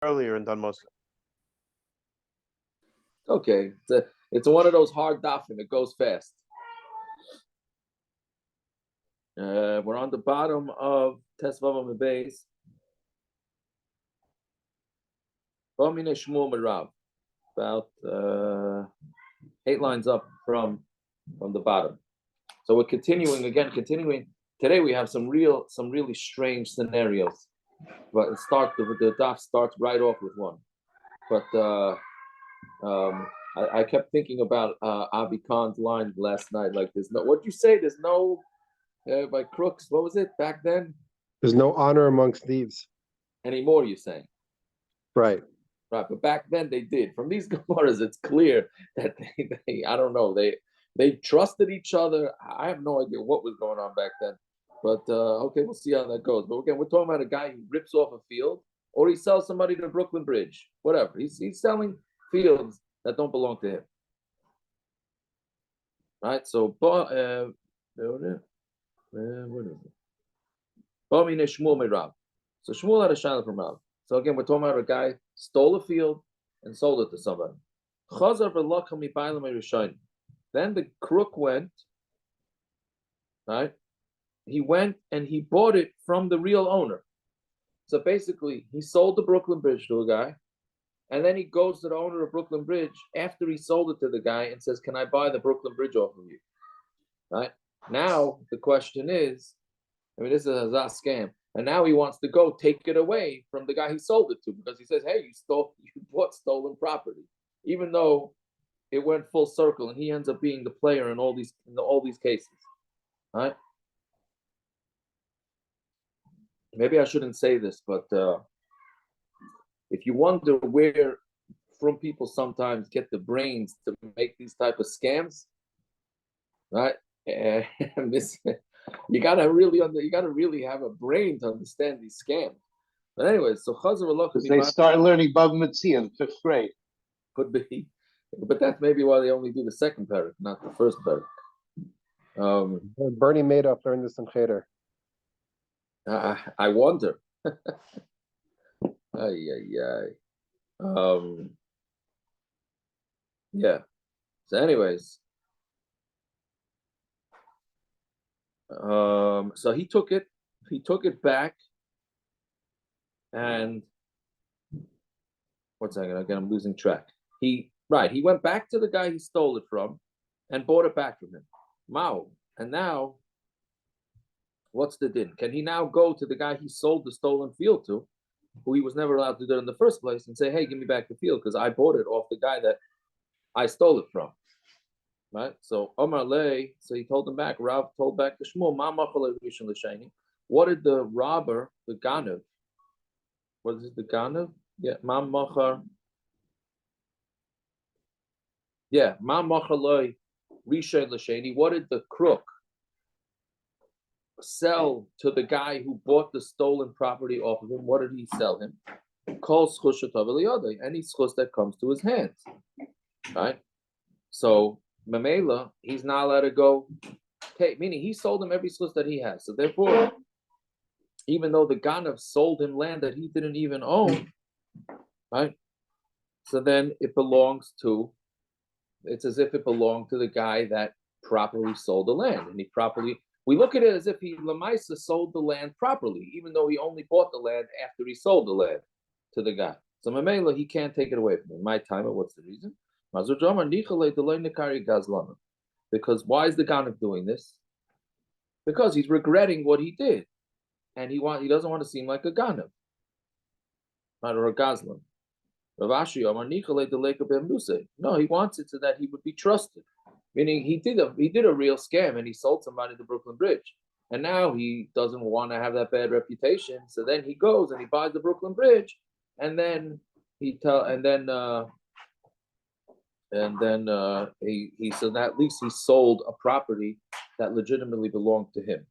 earlier and done most of it. Okay, it's one of those hard dafim. It goes fast. We're on the bottom of Tesvavam Beis. Bamine Shmuel Merav, about 8 lines up from the bottom. So we're continuing. Today we have some really strange scenarios. But the daf starts right off with one. But I kept thinking about Avi Khan's line last night. Like, there's no, what'd you say? There's no, by crooks, what was it back then? There's no honor amongst thieves. Anymore, you're saying? Right. Right, but back then they did. From these Gemaras, it's clear that they I don't know, they trusted each other. I have no idea what was going on back then. But okay, we'll see how that goes. But again, we're talking about a guy who rips off a field, or he sells somebody to Brooklyn Bridge, whatever. He's selling fields that don't belong to him. Right? So, what is it? So Shmuel had a shayla from Rav. So again, we're talking about a guy stole a field and sold it to somebody. Then the crook went, right? He went and he bought it from the real owner. So basically, he sold the Brooklyn Bridge to a guy, and then he goes to the owner of Brooklyn Bridge after he sold it to the guy and says, "Can I buy the Brooklyn Bridge off of you?" Right? Now the question is, this is a scam. And now he wants to go take it away from the guy he sold it to, because he says, "Hey, you bought stolen property," even though it went full circle, and he ends up being the player in all these cases. All right? Maybe I shouldn't say this, but if you wonder where from people sometimes get the brains to make these type of scams, right? You gotta really have a brain to understand these scams. But anyway, so Chazar Allah, because they start learning Bava Metzia in 5th grade. Could be, but that's maybe why they only do the second parak, not the first parak. Bernie Madoff learned this in Cheder. I wonder. Yeah. So, anyways. So he took it back, and one second, again, I'm losing track. He went back to the guy he stole it from and bought it back from him. Mao. And now, what's the din? Can he now go to the guy he sold the stolen field to, who he was never allowed to do it in the first place, and say, "Hey, give me back the field because I bought it off the guy that I stole it from"? Right? So Omar Lay, so he told him back. Rav told back to Shmuel, what did the robber, the Ganav, what is it, the Ganav? Yeah, Mam Machar. Yeah, Mam Machar Lay Rishon L'Sheni. What did the crook sell to the guy who bought the stolen property off of him? What did he sell him? Kol schus shetav eliyadei, any schus that comes to his hands. Right? So Mamela, he's not allowed to go take, meaning he sold him every schus that he has. So therefore, even though the Ganav sold him land that he didn't even own, right? So then it's as if it belonged to the guy that properly sold the land. And we look at it as if he Lamaisa sold the land properly, even though he only bought the land after he sold the land to the guy. So Mamela, he can't take it away from him. My timer, what's the reason? Because why is the Ganav doing this? Because he's regretting what he did, and he doesn't want to seem like a Ganav, not or a Gazlan. No, he wants it so that he would be trusted. Meaning he did a real scam and he sold somebody the Brooklyn Bridge, and now he doesn't want to have that bad reputation. So then he goes and he buys the Brooklyn Bridge, and then he so that at least he sold a property that legitimately belonged to him.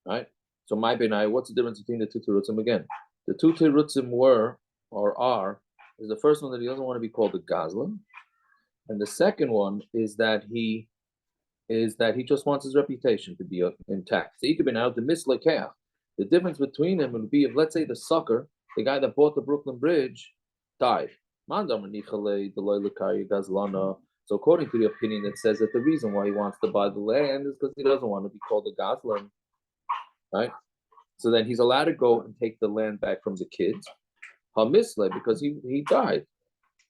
Right? So my benai, what's the difference between the two terutzim again? The two terutzim is the first one that he doesn't want to be called a gazlan, and the second one is that he just wants his reputation to be intact. So he could be now the mislekach. The difference between them would be if, let's say, the sucker the guy that bought the Brooklyn Bridge, died. So according to the opinion that says that the reason why he wants to buy the land is because he doesn't want to be called a Gazlan, right? So then he's allowed to go and take the land back from the kids. Hamisle, because he died,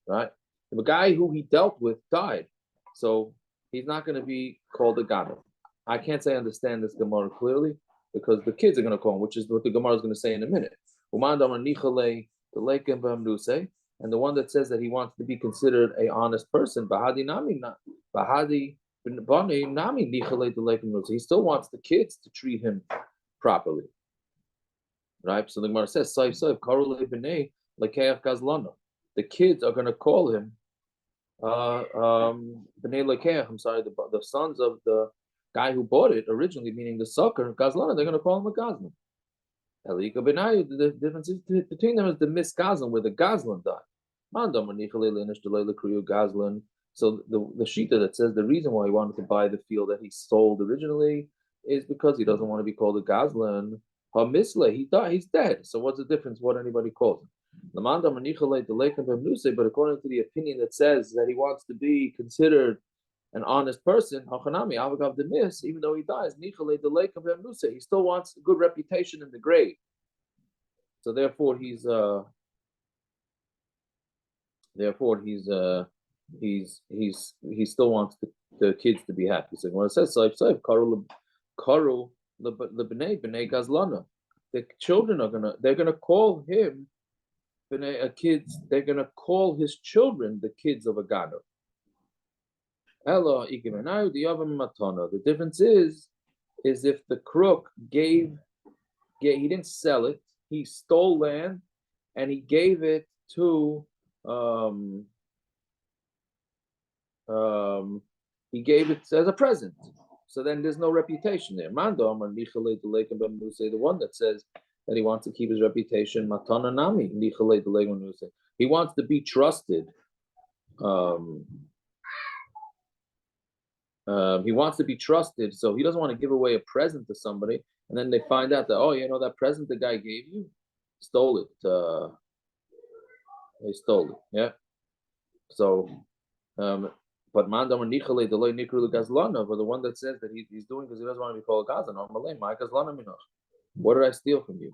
right? The guy who he dealt with died. So he's not going to be called a Ganav. I can't say I understand this Gemara clearly because the kids are going to call him, which is what the Gemara is going to say in a minute. And the one that says that he wants to be considered an honest person, he still wants the kids to treat him properly. Right? So the Gemara says, the kids are going to call him B'nei Lekeach, I'm sorry, the sons of the guy who bought it originally, meaning the sucker, Gazlana, they're going to call him a Gazlan. The difference between them is the misgazlan, where the Gazlan died. So the shita that says the reason why he wanted to buy the field that he sold originally is because he doesn't want to be called a Gazlan. He died, he's dead. So what's the difference what anybody calls him? But according to the opinion that says that he wants to be considered an honest person, even though he dies, he still wants a good reputation in the grave. So therefore he still wants the kids to be happy. So when it says karu b'nei gazlana, the children they're gonna call him kids. They're gonna call his children the kids of a ganav. The difference is if the crook he didn't sell it, he stole land and he gave it to he gave it as a present. So then there's no reputation there. The one that says that he wants to keep his reputation, he wants to be trusted. He wants to be trusted, so he doesn't want to give away a present to somebody, and then they find out that, that present the guy gave you, stole it. They stole it, yeah. So, but mandam nichale delay nikru gazlana, but the one that says that he's doing because he doesn't want to be called gazlan. What did I steal from you?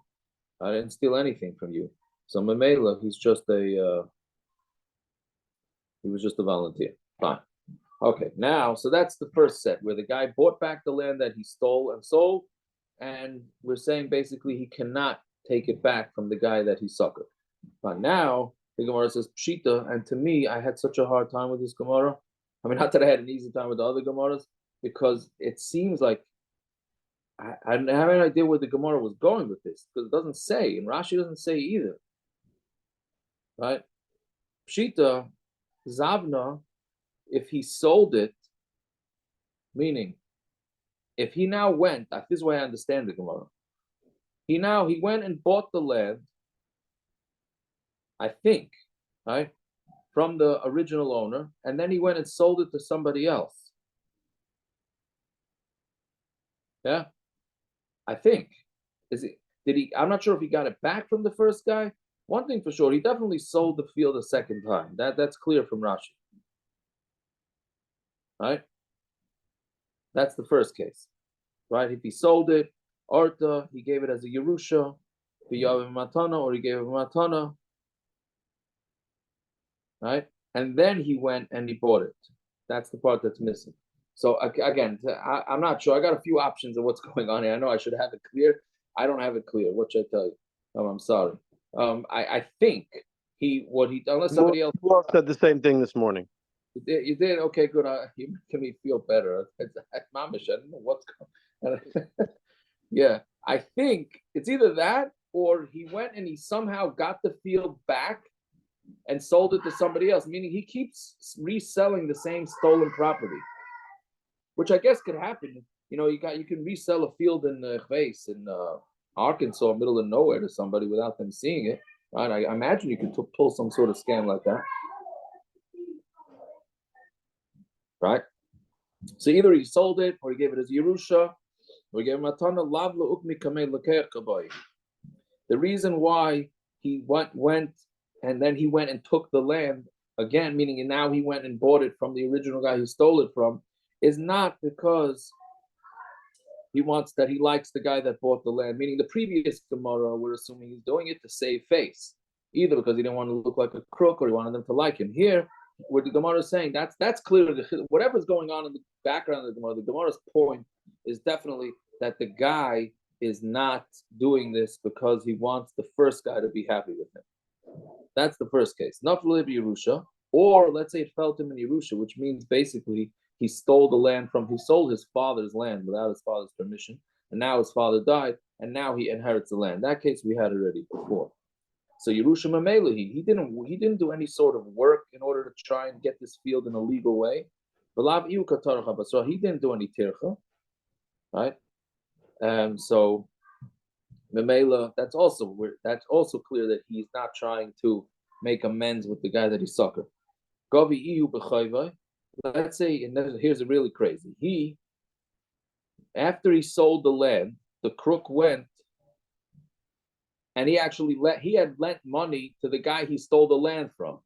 I didn't steal anything from you. So Mamela, he was just a volunteer. Fine. Okay, now, so that's the first set where the guy bought back the land that he stole and sold, and we're saying basically he cannot take it back from the guy that he suckered. But now, the Gemara says, Pshita, and to me, I had such a hard time with this Gemara. I mean, not that I had an easy time with the other Gemaras, because it seems like I didn't have any idea where the Gemara was going with this, because it doesn't say, and Rashi doesn't say either. Right? Pshita, Zavna, if he sold it, meaning, if he now went, this is the way I understand the Gemara. He went and bought the land, I think, right, from the original owner, and then he went and sold it to somebody else. Yeah, I think. I'm not sure if he got it back from the first guy. One thing for sure, he definitely sold the field a second time. That's clear from Rashi. Right? That's the first case. Right? If he sold it, Arta, he gave it as a Yerusha, Matana, or he gave it a Matana. Right? And then he went and he bought it. That's the part that's missing. So again, I'm not sure. I got a few options of what's going on here. I know I should have it clear. I don't have it clear. What should I tell you? I'm sorry. I think unless somebody else. You all said the same thing this morning. You did? Okay, good. You making me feel better. Mamish, I don't know what's going on. Yeah, I think it's either that or he went and he somehow got the field back and sold it to somebody else, meaning he keeps reselling the same stolen property, which I guess could happen. You can resell a field in in Arkansas, middle of nowhere, to somebody without them seeing it. Right? I imagine you could pull some sort of scam like that. Right? So either he sold it, or he gave it as Yerusha, or he gave him Matana Lavla Ukmi Kamei Lekeach Kabay. The reason why he went and then he went and took the land again, meaning now he went and bought it from the original guy who stole it from, is not because he likes the guy that bought the land, meaning the previous Gemara, we're assuming he's doing it to save face, either because he didn't want to look like a crook or he wanted them to like him. Here, what the Gemara is saying, that's clear. Whatever's going on in the background of the Gemara's point is definitely that the guy is not doing this because he wants the first guy to be happy with him. That's the first case. Not Yerusha, or let's say it fell to him in Yerusha, which means basically he sold his father's land without his father's permission, and now his father died, and now he inherits the land. That case we had already before. So Yerusha Mamela, he didn't do any sort of work in order to try and get this field in a legal way. So he didn't do any tircha, right? So Mamela, that's also clear that he's not trying to make amends with the guy that he suckered. Let's say, and here's really crazy. After he sold the land, the crook went and he had lent money to the guy he stole the land from.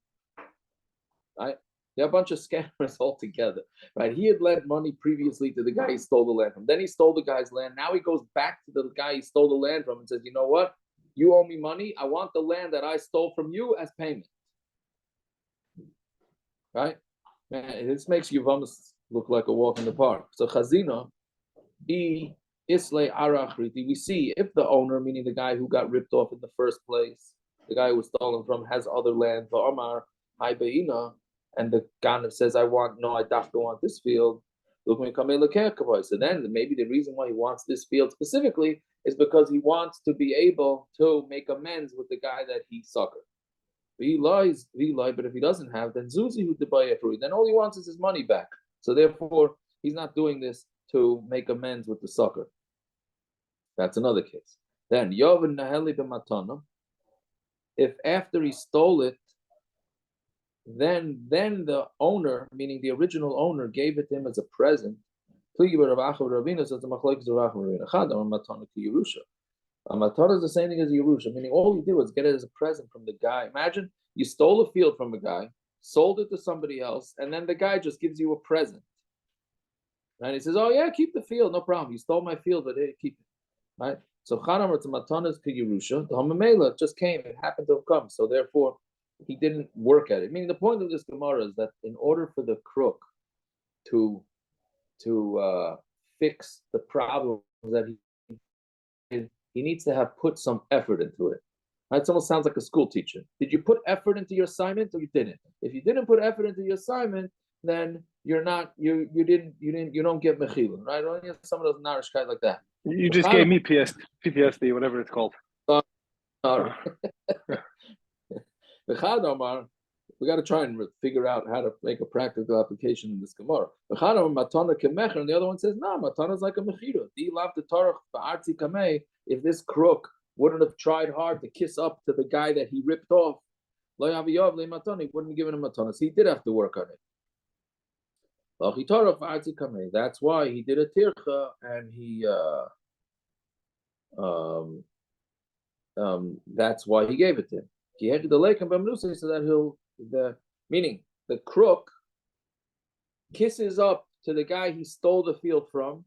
Right? They're a bunch of scammers altogether. Right? He had lent money previously to the guy he stole the land from. Then he stole the guy's land. Now he goes back to the guy he stole the land from and says, you know what? You owe me money. I want the land that I stole from you as payment. Right? Man, this makes Yevamos look like a walk in the park. So Chazina, we see if the owner, meaning the guy who got ripped off in the first place, the guy who was stolen from, has other land, and the Ganav says, I don't want this field. So then maybe the reason why he wants this field specifically is because he wants to be able to make amends with the guy that he suckered. But if he doesn't have, then Zuzi who then all he wants is his money back. So therefore, he's not doing this to make amends with the sucker. That's another case. Then Yovin Naheli b'matana. If after he stole it, then the owner, meaning the original owner, gave it to him as a present. A matana is the same thing as Yerusha, meaning all you do is get it as a present from the guy. Imagine you stole a field from a guy, sold it to somebody else, and then the guy just gives you a present. And he says, oh yeah, keep the field, no problem. You stole my field, but hey, keep it. Right? So Chanamar to matana is Yerusha. The Hamamela just came, it happened to have come. So therefore, he didn't work at it. Meaning the point of this Gemara is that in order for the crook to fix the problem that he needs to have put some effort into it. It almost sounds like a school teacher. Did you put effort into your assignment or you didn't? If you didn't put effort into your assignment, then you don't get mechila, right? Only some of those narish guys like that. You just gave me PTSD, whatever it's called. We got to try and figure out how to make a practical application in this Gemara. And the other one says, no, matana is like a mechira. If this crook wouldn't have tried hard to kiss up to the guy that he ripped off, he wouldn't have given him matana. So he did have to work on it. That's why he did a tircha, and that's why he gave it to him. So that meaning the crook kisses up to the guy he stole the field from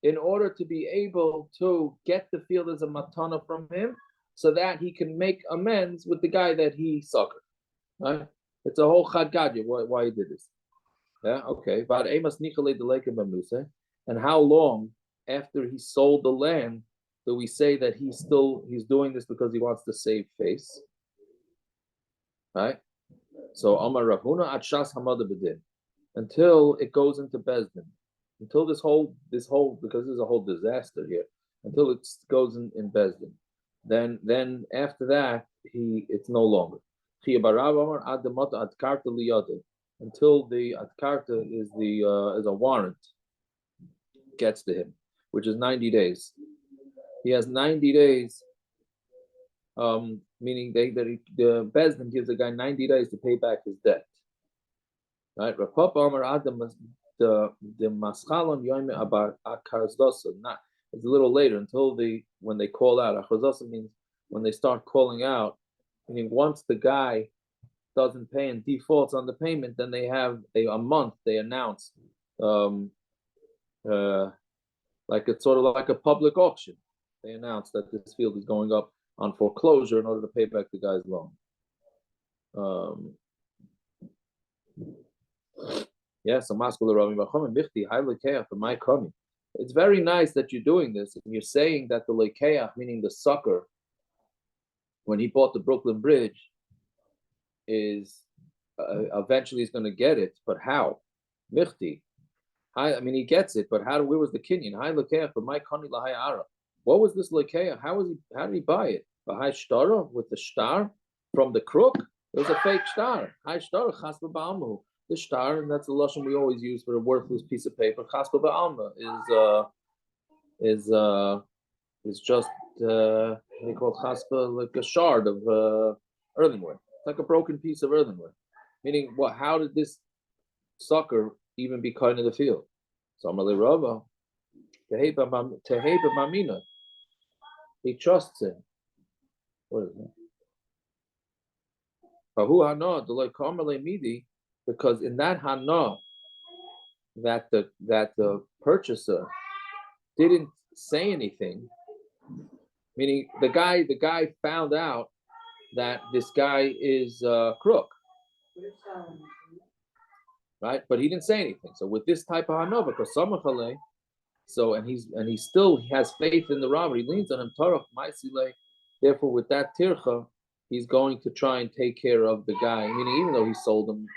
in order to be able to get the field as a matana from him, so that he can make amends with the guy that he suckered. Right? It's a whole chadgadya why he did this. Yeah, okay. And how long after he sold the land do we say that he's doing this because he wants to save face? Right? So Amar Ravuna at Shas Hamada B'din, until it goes into Bezdin, until this whole because there's a whole disaster here, until it goes in Bezdin. Then after that it's no longer. Until the adkarta is a warrant gets to him, which is 90 days. He has 90 days, meaning the Bezdin gives the guy 90 days to pay back his debt. Right? The maschalon yomi abar akarzdasa. Not it's a little later until when they call out. Akarzdasa means when they start calling out, meaning once the guy doesn't pay and defaults on the payment, then they have a month they announce, like it's sort of like a public auction. They announce that this field is going up on foreclosure in order to pay back the guy's loan. Yes, it's very nice that you're doing this, and you're saying that the lekeach, meaning the sucker, when he bought the Brooklyn Bridge, is eventually he's going to get it, but how? Michti. I mean, he gets it, but where was the kinyan? What was this lekeach? How did he buy it? With the star from the crook? It was a fake star. The star, and that's the lashon we always use for a worthless piece of paper. Chaspa ba'alma is just they call it chaspa, like a shard of earthenware. It's like a broken piece of earthenware. Meaning, what? How did this sucker even be cut into the field? So Amalei Rava, Teheba Mamina. He trusts him. What is that? Because in that hana, that the purchaser didn't say anything, meaning the guy found out that this guy is crook, right? But he didn't say anything. So with this type of hana, because and he still has faith in the robber, he leans on him. Therefore, with that tircha, he's going to try and take care of the guy. Meaning, even though he sold him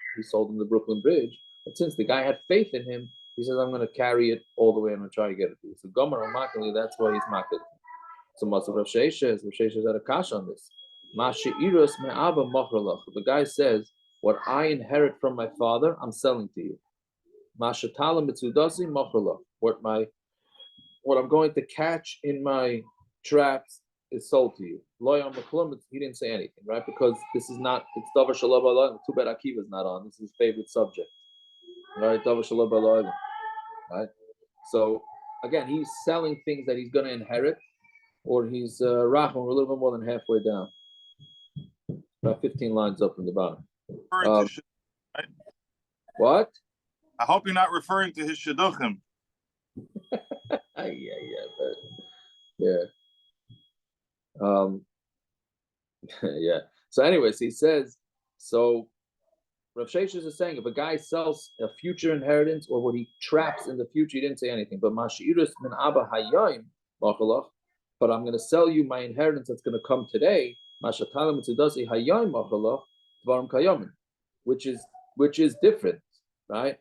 the Brooklyn Bridge, but since the guy had faith in him, he says, "I'm going to carry it all the way. I'm going to try to get it to you." So Gomer Makali, that's why he's maked. So Masav Rav Sheishes had a kash on this. The guy says, "What I inherit from my father, I'm selling to you." What I'm going to catch in my traps is sold to you. He didn't say anything, right? Because this is not, it's Davar Shalom Alayim. Too bad Akiva's not on. This is his favorite subject. Right? Davar Shalom Alayim. Right? So, again, he's selling things that he's going to inherit, or he's Rachman, we're a little bit more than halfway down. About 15 lines up from the bottom. What? I hope you're not referring to his shidduchim. Yeah. Yeah. So, anyways, he says, so Rav Sheshes is saying if a guy sells a future inheritance or what he traps in the future, he didn't say anything. But Mashiirus min Abba Hayayim, but I'm going to sell you my inheritance that's going to come today, Mashatalam Tzudasi Hayayim Dvarim Kayamin, which is different, right?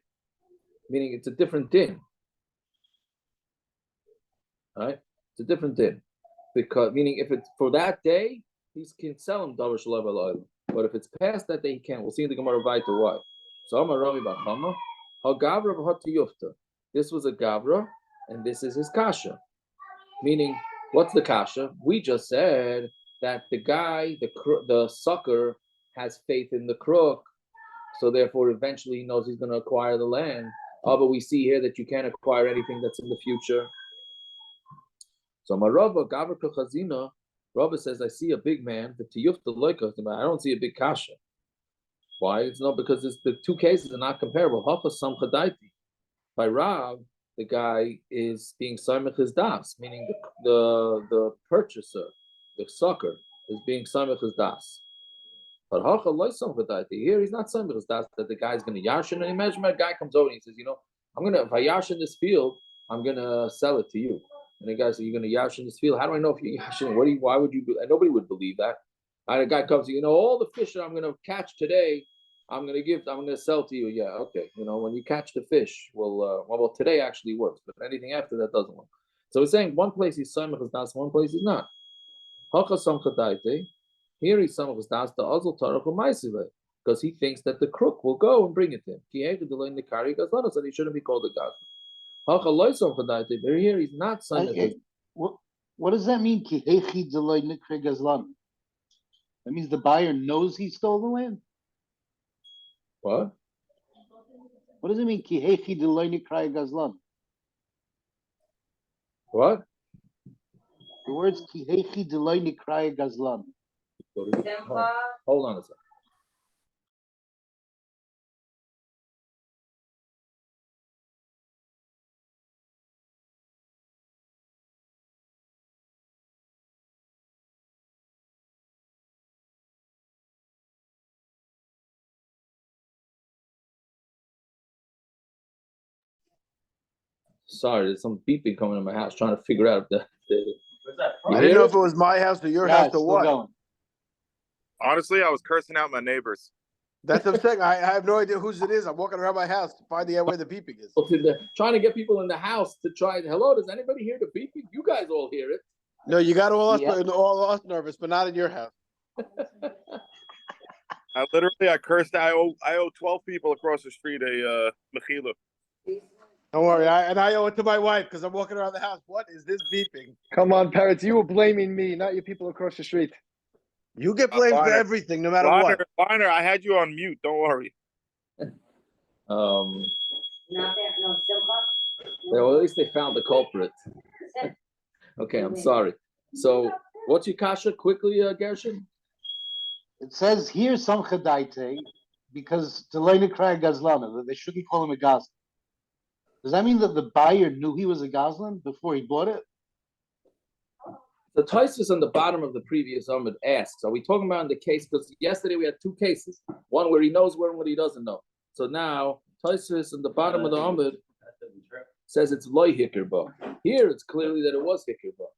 Meaning it's a different din. Right? It's a different din. Because meaning if it's for that day, he can sell him davar shalav alayim. But if it's past that day, he can't. We'll see in the Gemara Vaita why. So Amar Ravi Bachama, Gavra v'Hatiyufta. This was a Gavra, and this is his kasha. Meaning, what's the kasha? We just said that the guy, the sucker, has faith in the crook, so therefore eventually he knows he's going to acquire the land. But we see here that you can't acquire anything that's in the future. So Marava Gavra Kachazina, Rabba says, I see a big man, but Tiyufta Loika, I don't see a big kasha. Why? It's not because the two cases are not comparable. Hafa Samchadaiti. By Rav, the guy is being Samech his das, meaning the purchaser, the sucker, is being Samech his das. But Hacha Loy Samchadaiti. Here he's not Samech his das, that the guy's going to Yashin. And imagine a guy comes over and he says, if I Yashin this field, I'm going to sell it to you. And the guy says, you're going to yash in this field. How do I know if you're yashing? Why would you? Nobody would believe that. And a guy comes, all the fish that I'm going to catch today, I'm going to sell to you. Yeah, okay. When you catch the fish, well, today actually works, but anything after that doesn't work. So he's saying one place he's samech his das, one place he's not. Here he's samech his das, the azal tarach u'maisive, because he thinks that the crook will go and bring it to him. That he shouldn't be called a gazlan. Here he's not samech. What does that mean? That means the buyer knows he stole the land. What? What does it mean? What? The words ki hechi delay nikraya gazlan. Hold on a second. Sorry, there's some beeping coming in my house. Trying to figure out the. I didn't know if it was my house or your Yeah, house it's or still what. going. Honestly, I was cursing out my neighbors. That's what I'm saying. I have no idea whose it is. I'm walking around my house finding out where the beeping is. Trying to get people in the house to try. Hello, does anybody hear the beeping? You guys all hear it. No, you got all Yeah. us nervous, but not in your house. I cursed. I owe 12 people across the street a mechila. Don't worry. I owe it to my wife because I'm walking around the house. What is this beeping? Come on, parrots. You were blaming me, not you people across the street. You get blamed for Liner. everything, no matter what. Liner, I had you on mute. Don't worry. Well, at least they found the culprit. Okay, I'm sorry. So, what's your kasha quickly, Gershon? It says here some chadaite because delay nikraya gazlan, that they shouldn't call him a gazlan. Does that mean that the buyer knew he was a gazlan before he bought it? The Tosfos on the bottom of the previous Amud asks, are we talking about in the case, because yesterday we had two cases, one where he knows one where he doesn't know. So now, Tosfos on the bottom of the Amud says it's loy hikirba. Here it's clearly that it was hikirba.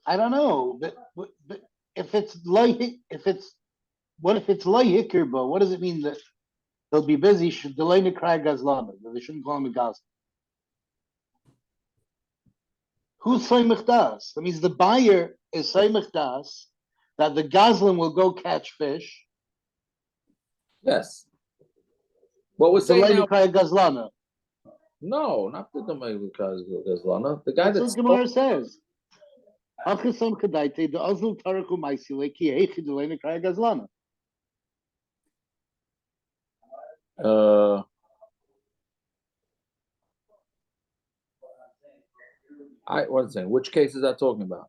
I don't know, but if it's loy hikirba, what does it mean that they'll be busy? Should delay nikraya gazlan, that they shouldn't call him a gazlan? Who's Saimach Das? That means the buyer is Saimach Das, that the Gazlan will go catch fish. Yes. What we're saying now, Gazlana. no, not the Gazlana. The guy That's that's what Gemara says. Achasam Kadaite, the Azul Taraku Maisile, Ki Hechi Delena Kraya Gazlana. What's saying? Which case is that talking about?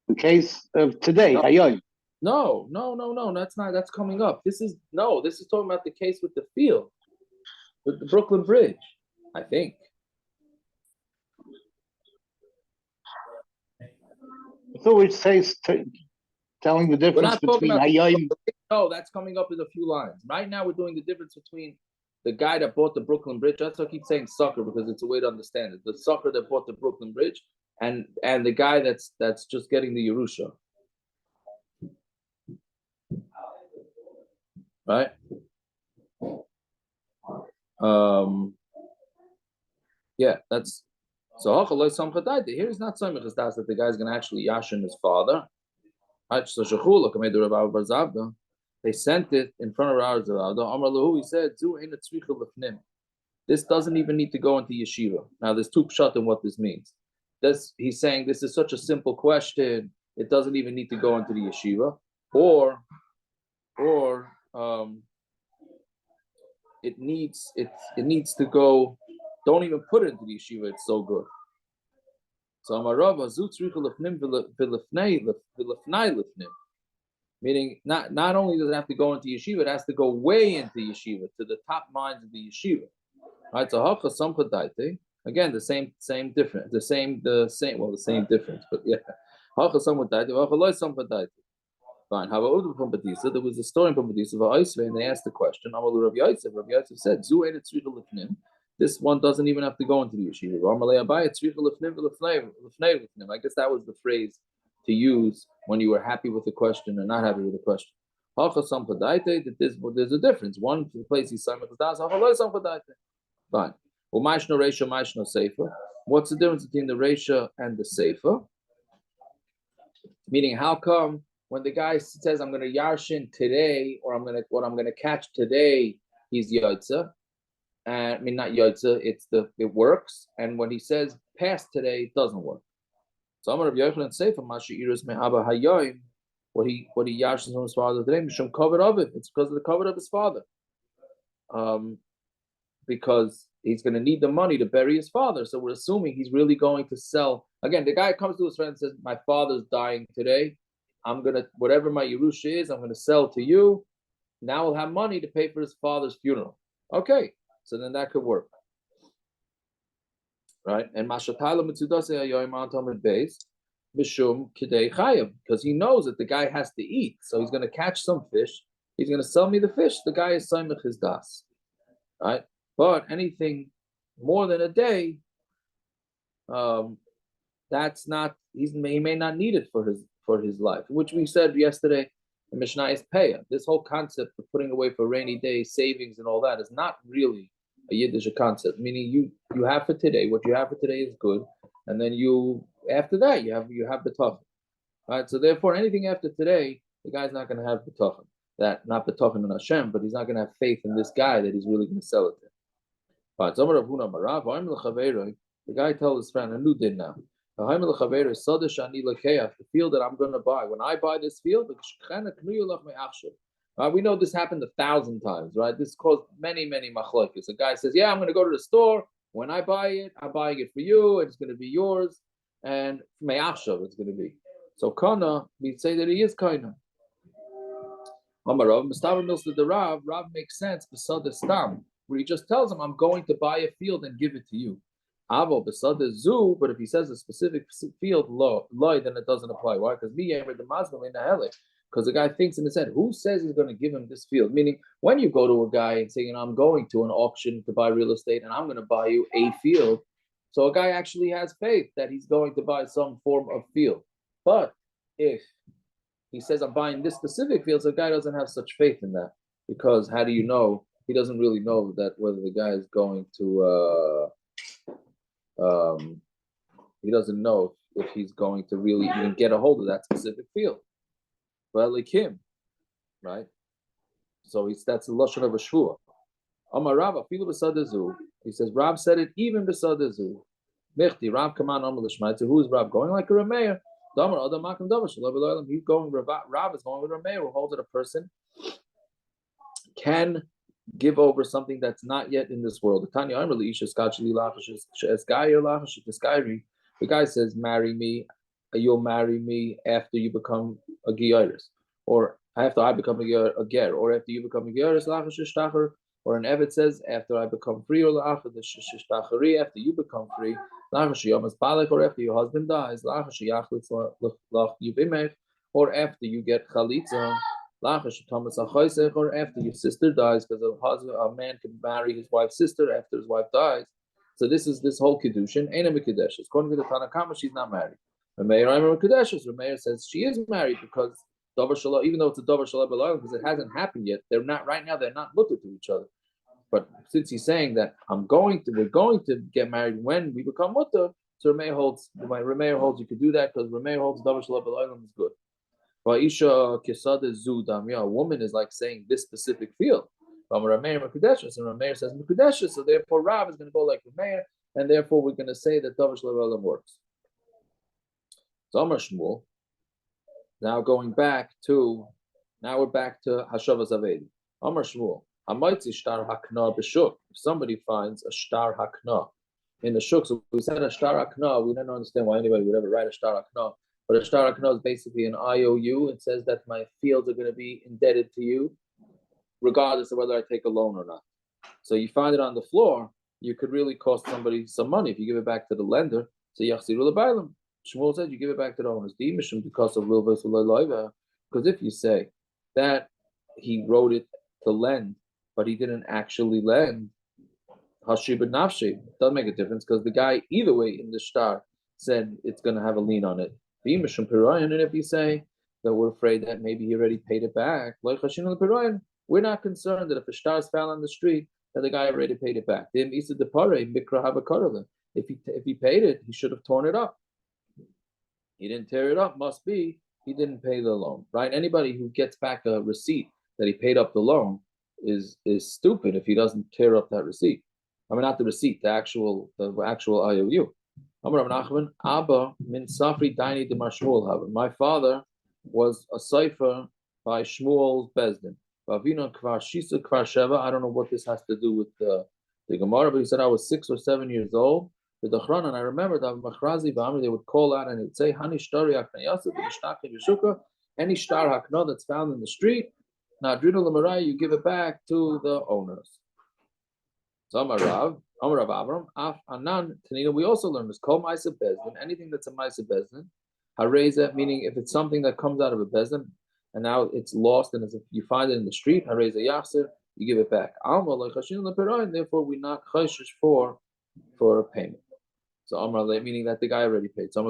The case of today, No. Hayoim. No, that's coming up. This is talking about the case with the field, with the Brooklyn Bridge, I think. So we say telling the difference between Hayoim. No, that's coming up in a few lines. Right now we're doing the difference between the guy that bought the Brooklyn Bridge. That's why I keep saying sucker, because it's a way to understand it. The sucker that bought the Brooklyn Bridge and the guy that's just getting the Yerusha. Right? Yeah, that's so here is not Samich as that the guy's gonna actually yashin his father. They sent it in front of Rav Zavavda. He said, this doesn't even need to go into yeshiva. Now, there's two pshat in what this means. He's saying this is such a simple question, it doesn't even need to go into the yeshiva. Or it needs to go, don't even put it into the yeshiva, it's so good. So Amarava meaning not only does it have to go into yeshiva, it has to go way into yeshiva, to the top minds of the yeshiva. Right? So again, the same difference, the same difference, but yeah. Fine. There was a story in Pamadisa, and they asked the question. Rabbi Yosef said, this one doesn't even have to go into the yeshiva. I guess that was the phrase to use when you were happy with the question and not happy with the question. There's a difference. One place he's saying, fine. What's the difference between the Resha and the Seifa? Meaning, how come when the guy says, I'm going to yarshin today, or I'm going to catch today, he's yotza? I mean, not yotza, it works. And when he says past today, it doesn't work. So I'm going to Yochanan Seifa, Mashi'iras Me'aba Hayoim, what he yashins from his father today, Mishum covered of it. It's because of the cover of his father. Because he's going to need the money to bury his father. So we're assuming he's really going to sell. Again, the guy comes to his friend and says, my father's dying today. I'm going to, whatever my Yerusha is, I'm going to sell to you. Now we'll have money to pay for his father's funeral. Okay, so then that could work. Right? And Mashatala Mitzudase Ayoim Antomid Beis, Mishum Kidei Chayim, because he knows that the guy has to eat. So he's going to catch some fish. He's going to sell me the fish. The guy is Saimach his das. Right? But anything more than a day, that's not, he may not need it for his life, which we said yesterday. The Mishnah is Peah. This whole concept of putting away for rainy day savings and all that is not really a Yiddish concept. Meaning you have for today, what you have for today is good, and then after that you have betachon. Right? So therefore, anything after today, the guy's not going to have betachon. That not betachon in Hashem, but he's not going to have faith in this guy that he's really going to sell it to. But the guy tells his friend, a new din now. The field that I'm going to buy. When I buy this field, we know this happened 1,000 times, right? This caused many machlokes. A guy says, yeah, I'm going to go to the store. When I buy it, I'm buying it for you, and it's going to be yours. And me'achshav it's going to be. So kana, we'd say that he is kana. Rav makes sense beside the stam, where he just tells him, I'm going to buy a field and give it to you. Avo besad zu, but if he says a specific field, loy, then it doesn't apply. Why? Because because the guy thinks in his head, who says he's going to give him this field? Meaning, when you go to a guy and say, I'm going to an auction to buy real estate and I'm going to buy you a field, so a guy actually has faith that he's going to buy some form of field. But if he says, I'm buying this specific field, so the guy doesn't have such faith in that. Because how do you know? He doesn't really know that whether the guy is going to he doesn't know if he's going to really even get a hold of that specific field. Well, like him, right? So that's the lashon of a shvua. Amar Rav afilu b'sadazu. He says Rav said it even b'sadazu. Mechti Rav kaman amar l'shmaitzer. Who is Rav going? Like a Rameir. Damar adam makam davar shalom b'loylam. He's going. Rav is going with Rameir, who holds that a person can give over something that's not yet in this world. The guy says, marry me, you'll marry me after you become a giyaris, or after I become a ger, or after you become a giyaris, or an Evet says, after I become free, or after you become free, or after your husband dies, or after you get chalitza, or after your sister dies, because a man can marry his wife's sister after his wife dies. So this is this whole kedushin. Ain't a mekudeshes. According to the Tanakama, she's not married. Rameir says she is married because davar shalom, even though it's a davar shalom because it hasn't happened yet. They're not right now. They're not looked to each other. But since he's saying that we're going to get married when we become mutter, so Rameir holds you could do that because Rameir holds davar shalom is good. A woman is like saying this specific field. And Rameir says Mekudeshes, so therefore Rav is going to go like Rameir, and therefore we're going to say that Davar Shlevelam works. So Amar Shmuel. Now we're back to Hashavas Avedi. Amar Shmuel. Hamaitzi shtar hakna b'shuk. If somebody finds a shtar hakna in the shuk, so we said a shtar hakna, we don't understand why anybody would ever write a shtar hakna. But a shtar hakna is basically an IOU. It says that my fields are going to be indebted to you, regardless of whether I take a loan or not. So you find it on the floor, you could really cost somebody some money if you give it back to the lender. So yachziru l'baylam. Shmuel said you give it back to the owners. Because of because if you say that he wrote it to lend, but he didn't actually lend, hashib and nafshi doesn't make a difference because the guy either way in the shtar said it's going to have a lien on it. And if you say that we're afraid that maybe he already paid it back, we're not concerned that if a shtar fell on the street, that the guy already paid it back. If he paid it, he should have torn it up. He didn't tear it up, must be he didn't pay the loan, right? Anybody who gets back a receipt that he paid up the loan is stupid if he doesn't tear up that receipt. I mean, not the receipt, the actual IOU. Abba min Safri Daini de Shmuel. My father was a cipher by Shmuel's Bezdin. I don't know what this has to do with The Gemara, but he said I was 6 or 7 years old. The Dachran, and I remember that Machrazi Ba'amri, they would call out and it would say, Hani Shtari Hakna Yasef, any Shtar Hakna that's found in the street, Nadrinu Lamarai, you give it back to the owners. So Amarav Avram, Af Anan, Tanina, we also learned this, Kol Maisa Bezdin, anything that's a Maisa Bezdin, Hareza, meaning if it's something that comes out of a Bezdin, and now it's lost, and as if you find it in the street, Hareza Yachser, you give it back. Alma Lechashin Leperoin, therefore we're not Chashish for a payment. So Amar meaning that the guy already paid. So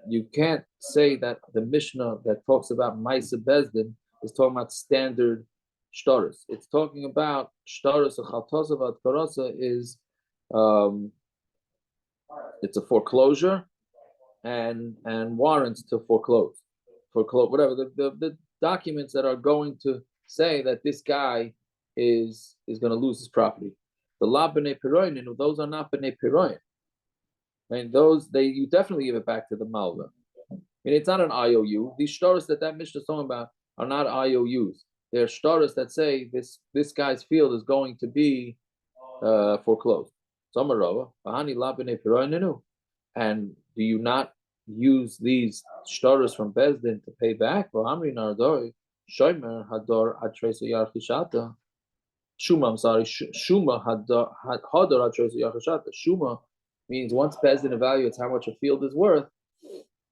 you can't say that the Mishnah that talks about Maisa Bezdin is talking about standard shtaris. It's talking about shtaris or chaltosa about karasa is it's a foreclosure and warrants to foreclose whatever the documents that are going to say that this guy is going to lose his property. The la b'nei piroin, those are not b'nei piroin. I mean, those you definitely give it back to the malva. I mean, it's not an IOU. These shtaris that Mishnah is talking about are not IOUs. They're shtaris that say this guy's field is going to be foreclosed. And do you not use these shtaris from Bezdin to pay back? Shuma, I'm sorry. Shuma hadar Shuma means once Bezdin evaluates how much a field is worth,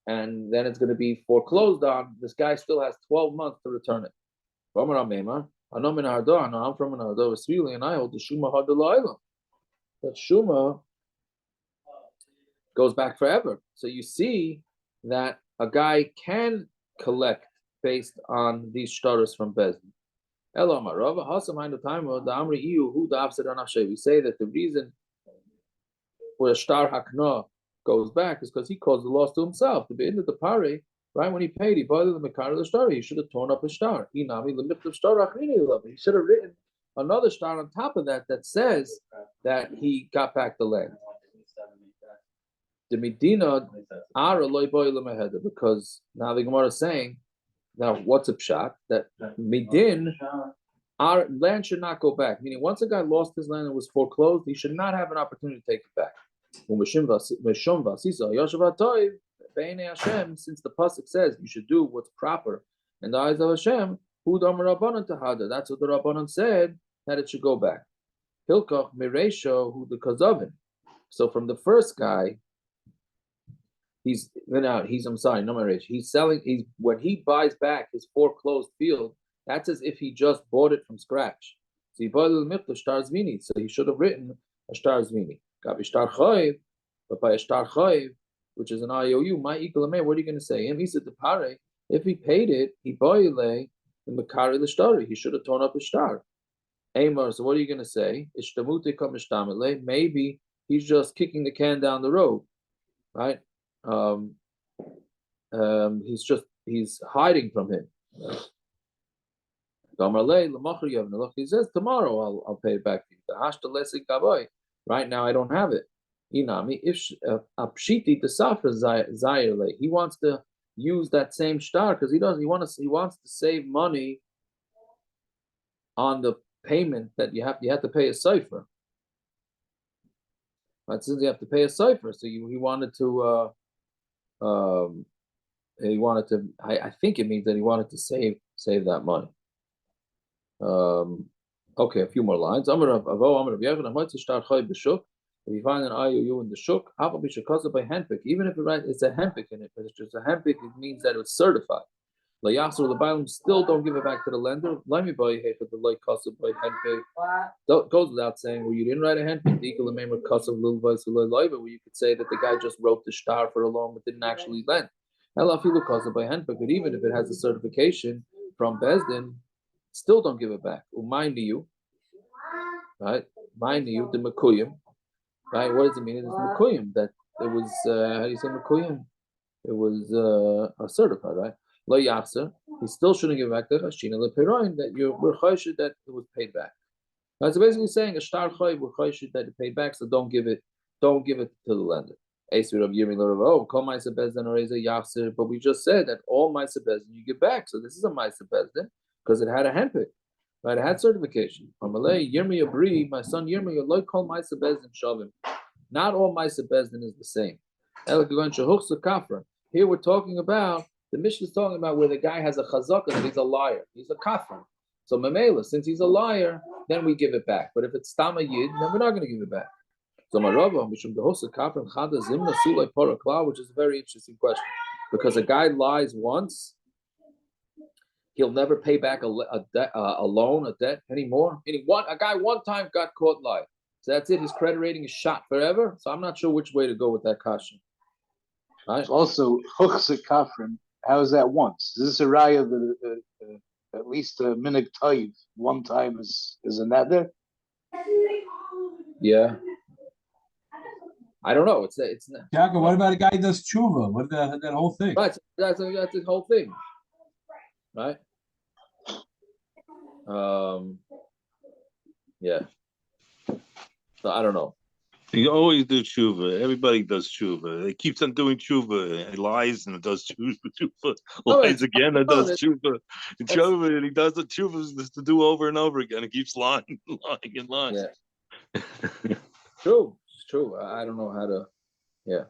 and then it's going to be foreclosed on. This guy still has 12 months to return it. I'm from an Ardo, and I hold the Shuma hadar. That Shuma goes back forever. So you see that a guy can collect based on these shtaris from Bezdin. We say that the reason where Shtar Hakna goes back is because he caused the loss to himself. To be into the pare, right when he paid, he bought the Makar the Shtar. He should have torn up his Shtar. He should have written another Shtar on top of that says that he got back the land. The Medina because now the Gemara is saying, now what's a pshat? That Medin, our land should not go back. Meaning once a guy lost his land and was foreclosed, he should not have an opportunity to take it back. Since the pasuk says you should do what's proper in the eyes of Hashem, that's what the Rabbanan said, that it should go back. Hilkach Miresho, who the Kazavin. So from the first guy, he's selling, when he buys back his foreclosed field, that's as if he just bought it from scratch. So he bought a shtar zvini, so he should have written a shtar zvini. But by a shtar chayiv, which is an IOU, my equal what are you going to say? Him, he said the pare, if he paid it, he boile the makari the shtar. He should have torn up his shtar. Amar, so what are you going to say? Maybe he's just kicking the can down the road, right? He's hiding from him. He says tomorrow I'll pay it back to you. Right now I don't have it. He wants to use that same shtar because he wants to save money on the payment that you have to pay a cipher. Right, since you have to pay a cipher, so he wanted to I think it means that he wanted to save that money. Okay, a few more lines. If you find an IOU in the shuk, by handpick, even if it's a handpick in it, but it's just a handpick, it means that it's certified. The Bailam still don't give it back to the lender. Let me buy it for the light cost of by handpick. Goes without saying, well, you didn't write a handpick, the equal name of cost of little vice where you could say that the guy just wrote the shtar for a loan but didn't actually lend. But even if it has a certification from Bezdin, still don't give it back. Mind you, right? Mind you, the Makuyim, right? What does it mean? It's Makuyim that it was. How do you say Makuyim? It was certified, right? Lo Yachser, he still shouldn't give back the Chashina Leperoin that we're chayshid that it was paid back. So basically saying a shtar chayiv we're chayshid that it paid back, so don't give it to the lender. But we just said that all Maisa Bezdin you give back. So this is a Maisa Bezdin because it had a handpick. Right, I had certification. Amalei Yirmi Abri, my son Yirmi, Loi Kol Maisa Bezdin Shavim. Not all Maisa Bezdin is the same. Here we're talking about, the Mishnah is talking about where the guy has a chazaka that he's a liar. He's a kafir. So Mamela, since he's a liar, then we give it back. But if it's Tama Yid, then we're not going to give it back. So Marava, Mishum Dehosa Kafir Chada Zimna Sulay Parakla, which is a very interesting question. Because a guy lies once, he'll never pay back a loan, a debt anymore. Meaning a guy one time got caught lying. So that's it. His credit rating is shot forever. So I'm not sure which way to go with that question. Right? Also, Huchse Kafrin, how is that once? Is this a raya that at least a minik toiv one time is a nether? Yeah. I don't know. It's Jacob, what about a guy who does tshuva? What that whole thing? right. That's the whole thing. Right? Yeah. So I don't know. You always do tshuva. Everybody does tshuva. He keeps on doing tshuva. He lies and does tshuva. Lies again and does tshuva. And tshuva, and he does the tshuva to do over and over again. He keeps lying, lying, and lying. Yeah. True. It's true. I don't know how to. Yeah.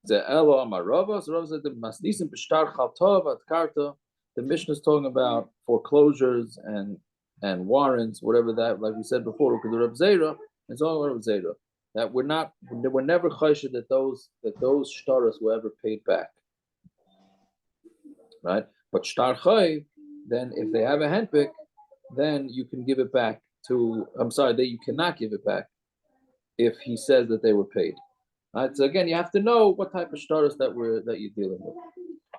The Elo Amarava. So Rav said the Masnisim B'Shtar Chaltov at Karta. The Mishnah is talking about foreclosures and warrants, whatever that, like we said before, because the Reb Zera. It's all Reb Zera. That we're never chayshed that those shtaras were ever paid back. Right? But shtar chay, then if they have a handpick, then you can give it back to. I'm sorry, that you cannot give it back if he says that they were paid. Right? So again, you have to know what type of shtaras that you're dealing with.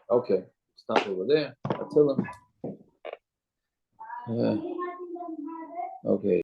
Okay, stop over there. I'll tell him. Okay.